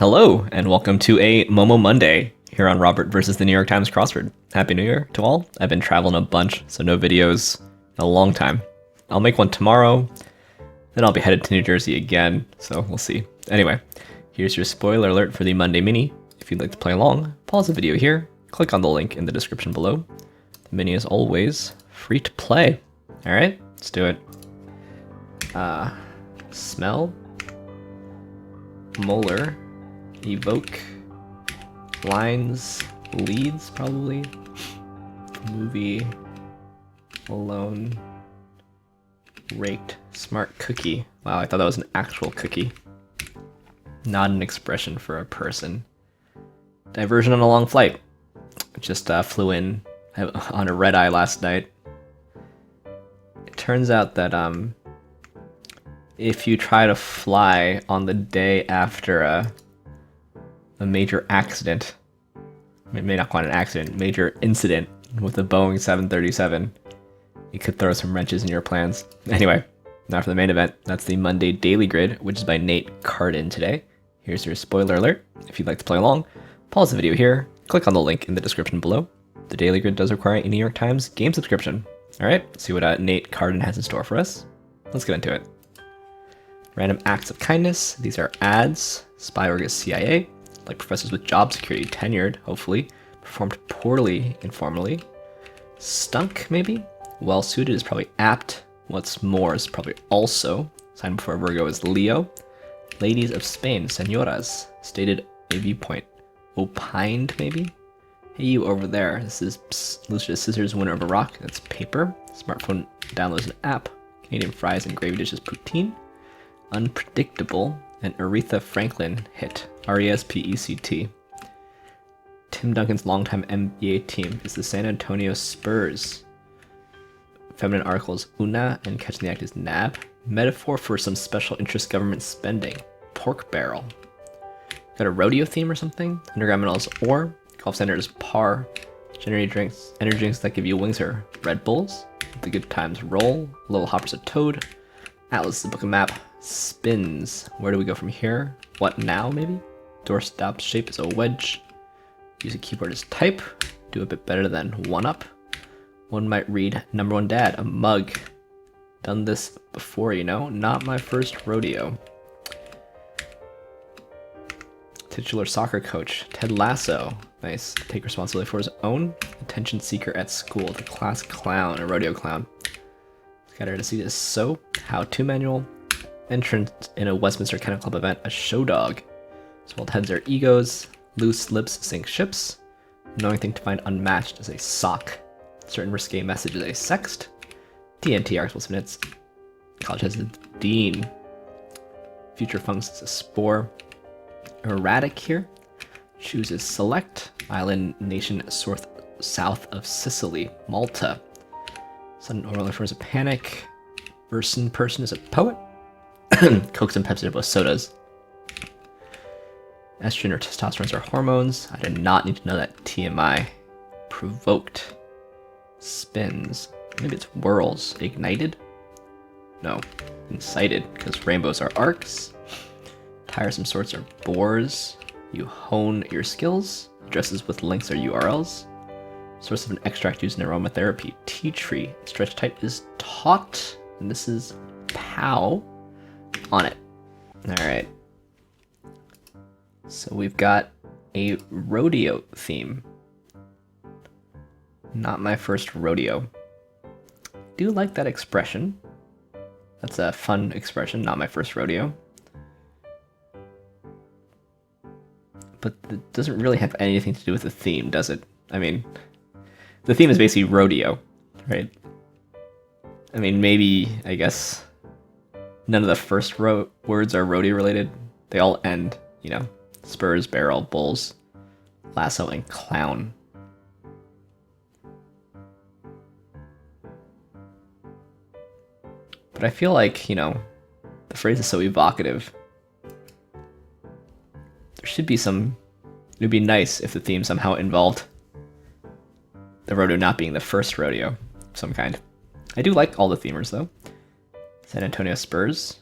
Hello, and welcome to a Momo Monday here on Robert versus the New York Times Crossword. Happy New Year to all. I've been traveling a bunch, so no videos in a long time. I'll make one tomorrow, then I'll be headed to New Jersey again, so we'll see. Anyway, here's your spoiler alert for the Monday Mini. If you'd like to play along, pause the video here, click on the link in the description below. The Mini is always free to play. Alright, let's do it. Smell. Molar. Evoke. Lines. Leads, probably. Movie. Alone. Raked. Smart cookie. Wow, I thought that was an actual cookie. Not an expression for a person. Diversion on a long flight. Just flew in on a red eye last night. It turns out that if you try to fly on the day after a major accident, it may not quite an accident, major incident with a Boeing 737, it could throw some wrenches in your plans. Anyway, now for the main event. That's the Monday Daily Grid, which is by Nate Cardin today. Here's your spoiler alert. If you'd like to play along, pause the video here, click on the link in the description below. The Daily Grid does require a New York Times game subscription. Alright, let's see what Nate Cardin has in store for us. Let's get into it. Random acts of kindness. These are ads. Spy is CIA. Like professors with job security, tenured, hopefully. Performed poorly, informally. Stunk, maybe? Well suited is probably apt. What's more is probably also. Sign before Virgo is Leo. Ladies of Spain, senoras. Stated a viewpoint. Opined, maybe? Hey, you over there. This is Lucius Scissors, winner of a rock. That's paper. Smartphone downloads an app. Canadian fries and gravy dishes, poutine. Unpredictable. And Aretha Franklin hit. RESPECT. Tim Duncan's longtime NBA team is the San Antonio Spurs. Feminine articles Una and Catching the Act is Nab. Metaphor for some special interest government spending. Pork barrel. Got a rodeo theme or something? Underground minerals ore. Golf center is par. Energy drinks that give you wings are Red Bulls. The good times roll. Little Hopper's a toad. Atlas is a book of map. Spins. Where do we go from here? What now, maybe? Doorstop shape is a wedge. Use a keyboard as type. Do a bit better than one up. One might read number one dad, a mug. Done this before, you know? Not my first rodeo. Titular soccer coach, Ted Lasso. Nice. Take responsibility for his own. Attention seeker at school, the class clown, a rodeo clown. Scatter to see this so. How-to manual. Entrance in a Westminster Kennel Club event, a show dog. Swelled heads are egos. Loose lips sink ships. Knowing thing to find unmatched is a sock. Certain risque message is a sext. TNT articles minutes. College has a dean. Future fungus is a spore. Erratic here. Chooses select. Island nation south of Sicily. Malta. Sudden oral refers a panic. Person is a poet. Cokes and Pepsi are both sodas. Estrogen or testosterone are hormones. I did not need to know that. TMI. Provoked. Spins. Maybe it's whirls. Ignited? No. Incited, because rainbows are arcs. Tiresome sorts are bores. You hone your skills. Addresses with links are URLs. Source of an extract used in aromatherapy. Tea tree. Stretch tight is taut. And this is pow on it. Alright. So we've got a rodeo theme. Not my first rodeo. Do like that expression. That's a fun expression, not my first rodeo. But it doesn't really have anything to do with the theme, does it? I mean, the theme is basically rodeo, right? I mean, maybe, I guess, none of the first words are rodeo related. They all end, you know, spurs, barrel, bulls, lasso, and clown. But I feel like, you know, the phrase is so evocative. There should be some... It would be nice if the theme somehow involved the rodeo not being the first rodeo of some kind. I do like all the themers, though. San Antonio Spurs.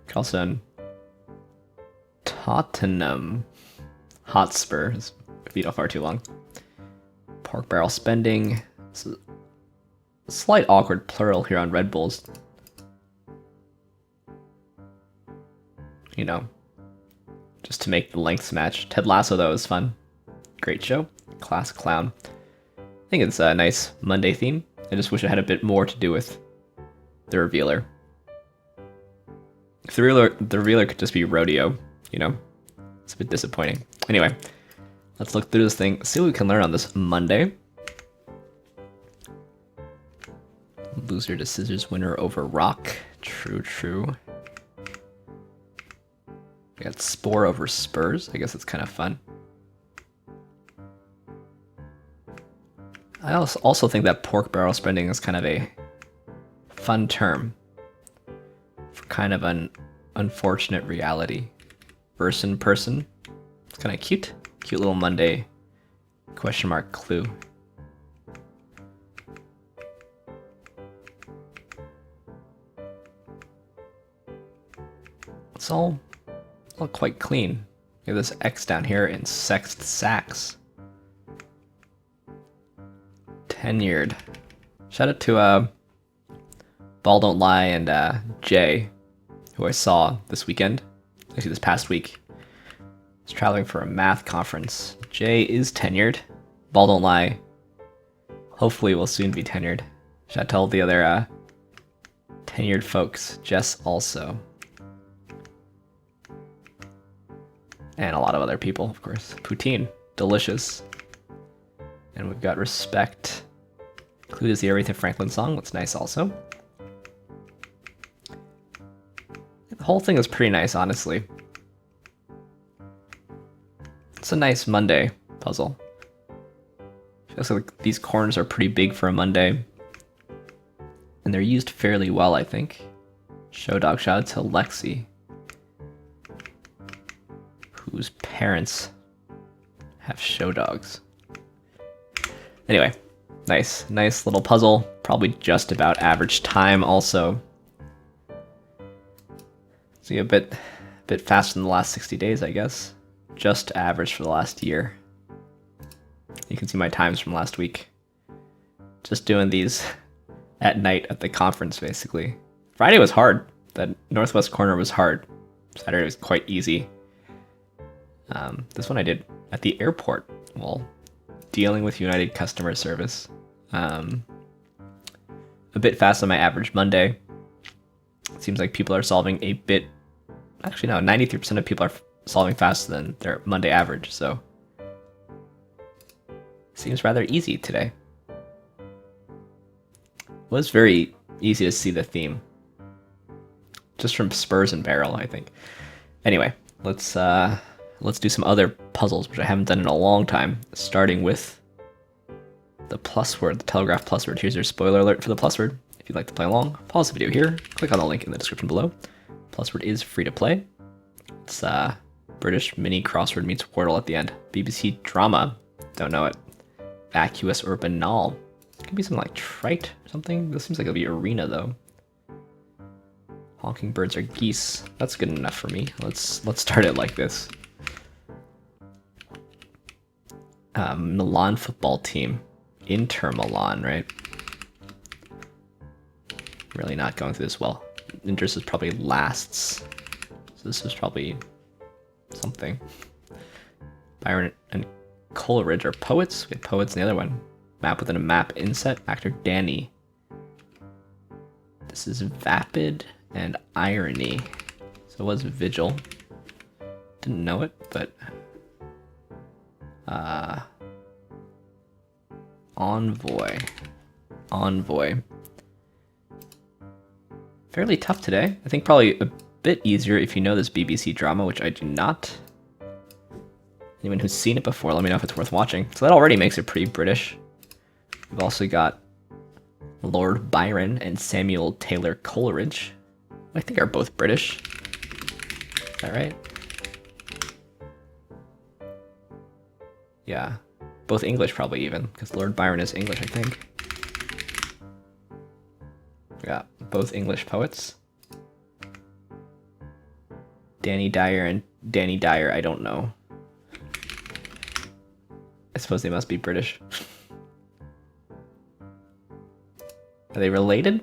Could also Tottenham Hotspur. It's beat off far too long. Pork barrel spending. It's a slight awkward plural here on Red Bulls. You know, just to make the lengths match. Ted Lasso, though, was fun. Great show. Class clown. I think it's a nice Monday theme. I just wish it had a bit more to do with the revealer. If the revealer could just be rodeo, you know, it's a bit disappointing. Anyway, let's look through this thing, see what we can learn on this Monday. Loser to scissors, winner over rock. True, true. We got spore over spurs. I guess it's kind of fun. I also think that pork barrel spending is kind of a fun term for kind of an unfortunate reality. Verse in person. It's kind of cute. Cute little Monday question mark clue. It's all quite clean. We have this X down here in sexed sax. Tenured. Shout out to Ball Don't Lie and Jay, who I saw this weekend. Actually, this past week. I was traveling for a math conference. Jay is tenured. Ball Don't Lie. Hopefully will soon be tenured. Shout out to all the other tenured folks. Jess also. And a lot of other people, of course. Poutine. Delicious. And we've got respect. Included is the Aretha Franklin song. That's nice also. The whole thing is pretty nice, honestly. It's a nice Monday puzzle. Feels like these corners are pretty big for a Monday. And they're used fairly well, I think. Show dog, shout out to Lexi, whose parents have show dogs. Anyway, nice little puzzle. Probably just about average time also. See, a bit faster than the last 60 days, I guess. Just average for the last year. You can see my times from last week. Just doing these at night at the conference, basically. Friday was hard. That northwest corner was hard. Saturday was quite easy. This one I did at the airport while dealing with United customer service. A bit fast on my average Monday. It seems like people are solving a bit. Actually, no, 93% of people are solving faster than their Monday average, so seems rather easy today. Was very easy to see the theme, just from spurs and barrel, I think. Anyway, let's do some other puzzles, which I haven't done in a long time. Starting with the Plusword, the Telegraph Plusword. Here's your spoiler alert for the Plusword. If you'd like to play along, pause the video here, click on the link in the description below. Plusword is free to play. It's British mini crossword meets Wordle at the end. BBC drama. Don't know it. Vacuous or banal. It could be something like trite or something. This seems like it'll be arena though. Honking birds are geese. That's good enough for me. Let's start it like this. Milan football team. Inter Milan, right? Really not going through this well. Interest is probably lasts. So this was probably something. Byron and Coleridge are poets. We have poets in the other one. Map within a map inset. Actor Danny. This is vapid and irony. So it was vigil. Didn't know it, but Envoy. Fairly tough today. I think probably a bit easier if you know this BBC drama, which I do not. Anyone who's seen it before, let me know if it's worth watching. So that already makes it pretty British. We've also got Lord Byron and Samuel Taylor Coleridge, who I think are both British. Is that right? Yeah, both English probably even, because Lord Byron is English, I think. Yeah, both English poets. Danny Dyer and Danny Dyer, I don't know. I suppose they must be British. Are they related?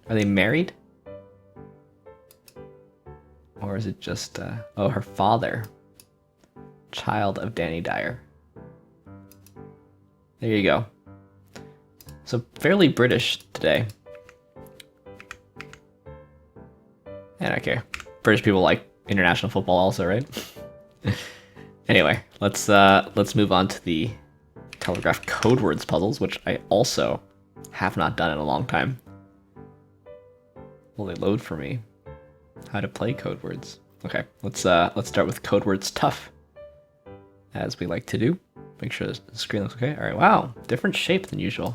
Are they married? Or is it just, oh, her father. Child of Danny Dyer. There you go. So fairly British today. And I don't care. British people like international football also, right? Anyway, let's move on to the Telegraph Codewords puzzles, which I also have not done in a long time. Will they load for me? How to play Codewords. Okay, let's start with Codewords Tough, as we like to do. Make sure the screen looks okay. All right, wow, different shape than usual.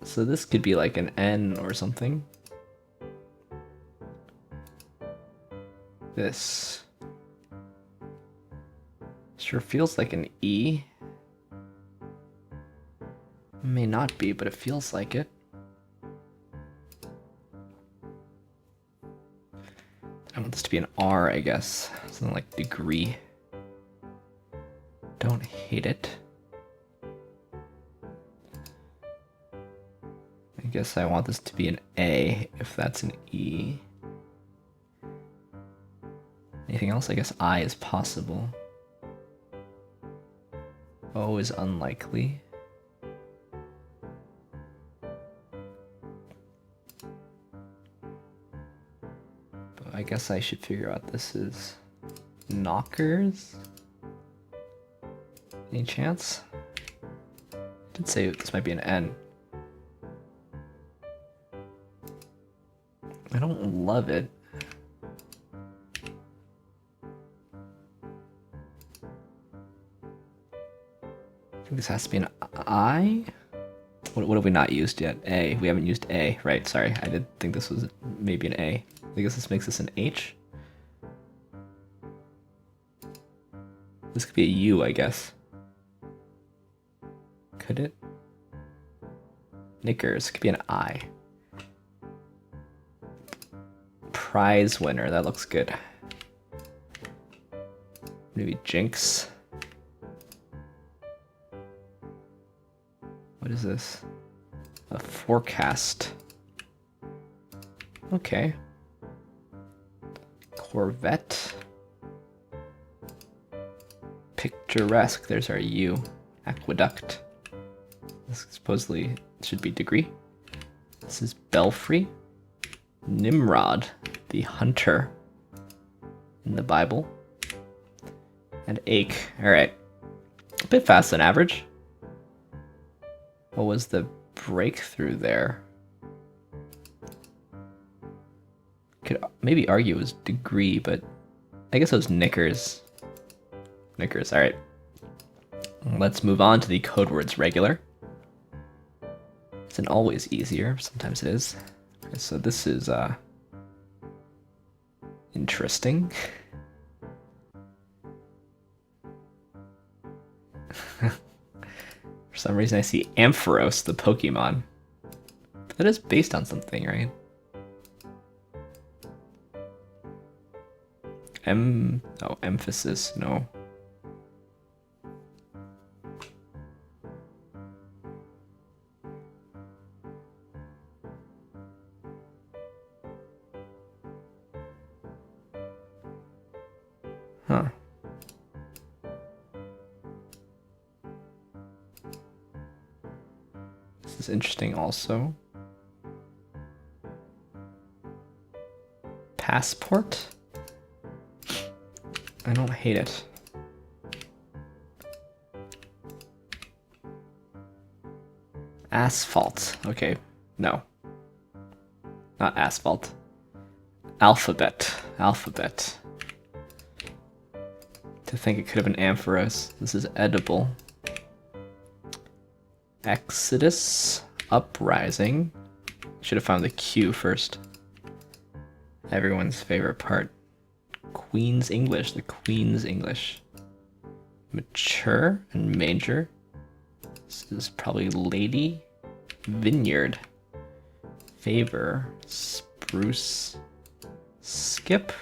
So this could be like an N or something. This sure feels like an E. May not be, but it feels like it. I want this to be an R, I guess. Something like degree. Don't hate it. I guess I want this to be an A, if that's an E. Anything else? I guess I is possible. O is unlikely. But I guess I should figure out this is knockers. Any chance? I did say this might be an N. I don't love it. I think this has to be an I. What have we not used yet? A. We haven't used A. Right, sorry. I did think this was maybe an A. I guess this makes this an H. This could be a U, I guess. Could it? Knickers could be an I. Prize winner, that looks good. Maybe Jinx. What is this? A forecast. Okay. Corvette. Picturesque, there's our U. Aqueduct. This supposedly should be degree. This is Belfry. Nimrod, the hunter in the Bible. And ache. Alright. A bit faster than average. What was the breakthrough there? Could maybe argue it was degree, but I guess it was knickers. Knickers, alright. Let's move on to the Codewords regular. It's an always easier, sometimes it is. Okay, so this is interesting. For some reason I see Ampharos, the Pokemon. That is based on something, right? Oh, emphasis, no. Huh. This is interesting also. Passport? I don't hate it. Asphalt. Okay, no. Not asphalt. Alphabet. Alphabet. To think it could have been Ampharos. This is edible. Exodus. Uprising. Should have found the Q first. Everyone's favorite part. Queen's English. The Queen's English. Mature and major. This is probably lady. Vineyard. favor, spruce, skip,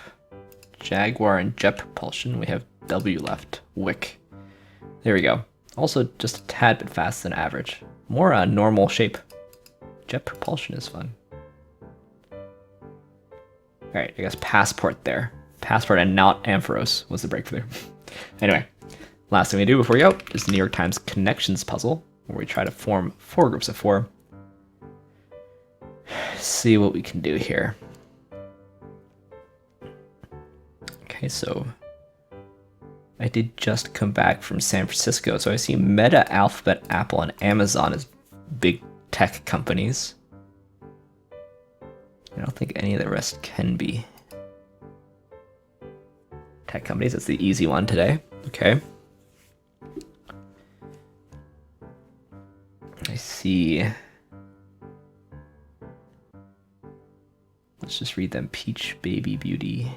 jaguar, and jet propulsion. We have W left, wick. There we go. Also just a tad bit faster than average. More normal shape. Jet propulsion is fun. Alright, I guess passport there. Passport and not Ampharos was the breakthrough. Anyway, last thing we do before we go is the New York Times connections puzzle, where we try to form 4 groups of 4. See what we can do here. Okay, so I did just come back from San Francisco, so I see Meta, Alphabet, Apple, and Amazon as big tech companies. I don't think any of the rest can be tech companies. That's the easy one today. Okay. I see. Let's just read them. Peach, baby, beauty.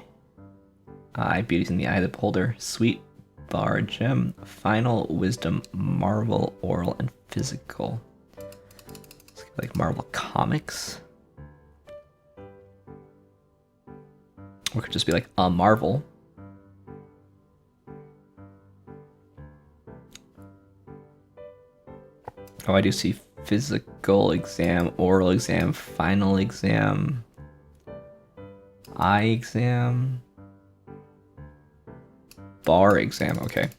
Beauty's in the eye of the beholder. Sweet, bar, gem, final, wisdom, marvel, oral, and physical. Let's go like Marvel Comics. Or it could just be like a Marvel. Oh, I do see physical exam, oral exam, final exam, eye exam, bar exam. Okay.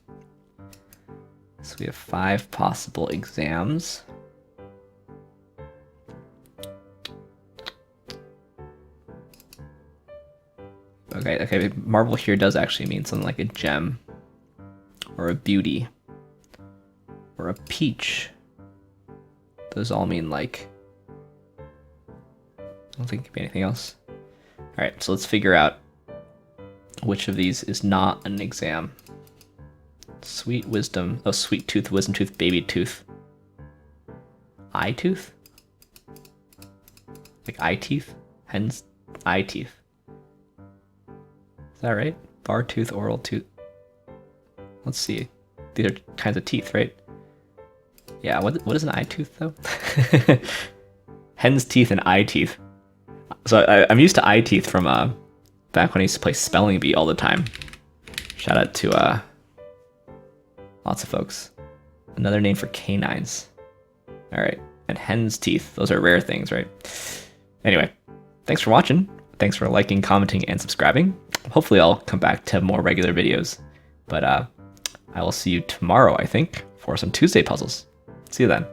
So we have 5 possible exams. Okay, Marvel here does actually mean something like a gem, or a beauty, or a peach. Those all mean like, I don't think it could be anything else. Alright, so let's figure out which of these is not an exam. Sweet wisdom, oh, sweet tooth, wisdom tooth, baby tooth. Eye tooth? Like eye teeth? Hence, eye teeth. Is that right? Bar tooth, oral tooth. Let's see. These are kinds of teeth, right? Yeah, what is an eye tooth though? Hen's teeth and eye teeth. So I'm used to eye teeth from back when I used to play Spelling Bee all the time. Shout out to lots of folks. Another name for canines. Alright, and hen's teeth. Those are rare things, right? Anyway, thanks for watching. Thanks for liking, commenting, and subscribing. Hopefully I'll come back to more regular videos. But I will see you tomorrow, I think, for some Tuesday puzzles. See you then.